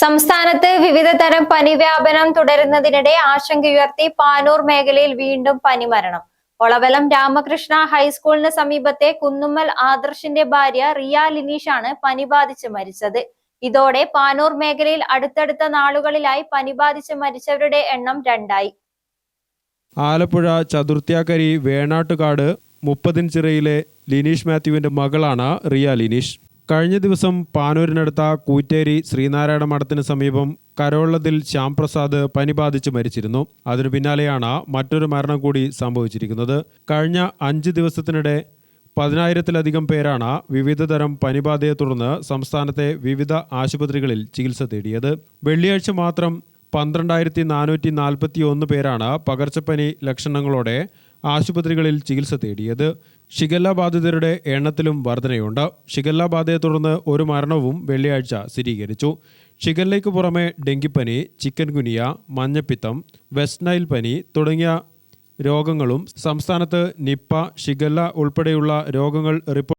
സംസ്ഥാനത്ത് വിവിധ തരം പനി വ്യാപനം തുടരുന്നതിനിടെ ആശങ്കയുയർത്തി പാനൂർ മേഖലയിൽ വീണ്ടും പനിമരണം. ഒളവലം രാമകൃഷ്ണ ഹൈസ്കൂളിന് സമീപത്തെ കുന്നുമ്മൽ ആദർശിന്റെ ഭാര്യ റിയ ലിനീഷാണ് പനി ബാധിച്ച് മരിച്ചത്. ഇതോടെ പാനൂർ മേഖലയിൽ അടുത്തടുത്ത നാളുകളിലായി പനി ബാധിച്ച് മരിച്ചവരുടെ എണ്ണം 2ആയി. ആലപ്പുഴ ചതുർത്ഥ്യാക്കരി വേണാട്ടുകാട് മുപ്പതിൻചിറയിലെ ലിനീഷ് മാത്യുവിന്റെ മകളാണ് റിയ ലിനീഷ്. കഴിഞ്ഞ ദിവസം പാനൂരിനടുത്ത കൂറ്റേരി ശ്രീനാരായണ മഠത്തിന് സമീപം കരോളത്തിൽ ശ്യാംപ്രസാദ് പനി ബാധിച്ച് മരിച്ചിരുന്നു. അതിനു പിന്നാലെയാണ് മറ്റൊരു മരണം കൂടി സംഭവിച്ചിരിക്കുന്നത്. കഴിഞ്ഞ 5 ദിവസത്തിനിടെ 10,000-ലധികം പേരാണ് വിവിധതരം പനിബാധയെ തുടർന്ന് സംസ്ഥാനത്തെ വിവിധ ആശുപത്രികളിൽ ചികിത്സ തേടിയത്. വെള്ളിയാഴ്ച മാത്രം 12,441 പേരാണ് പകർച്ചപ്പനി ലക്ഷണങ്ങളോടെ ആശുപത്രികളിൽ ചികിത്സ തേടിയത്. ഷിഗല്ല ബാധിതരുടെ എണ്ണത്തിലും വർധനയുണ്ട്. ഷിഗല്ല ബാധയെ തുടർന്ന് ഒരു മരണവും വെള്ളിയാഴ്ച സ്ഥിരീകരിച്ചു. ഷിഗല്ലയ്ക്ക് പുറമെ ഡെങ്കിപ്പനി, ചിക്കൻ ഗുനിയ, മഞ്ഞപ്പിത്തം, വെസ്റ്റ് നൈൽ പനി തുടങ്ങിയ രോഗങ്ങളും സംസ്ഥാനത്ത് നിപ്പ, ഷിഗല്ല ഉൾപ്പെടെയുള്ള രോഗങ്ങൾ റിപ്പോർട്ട്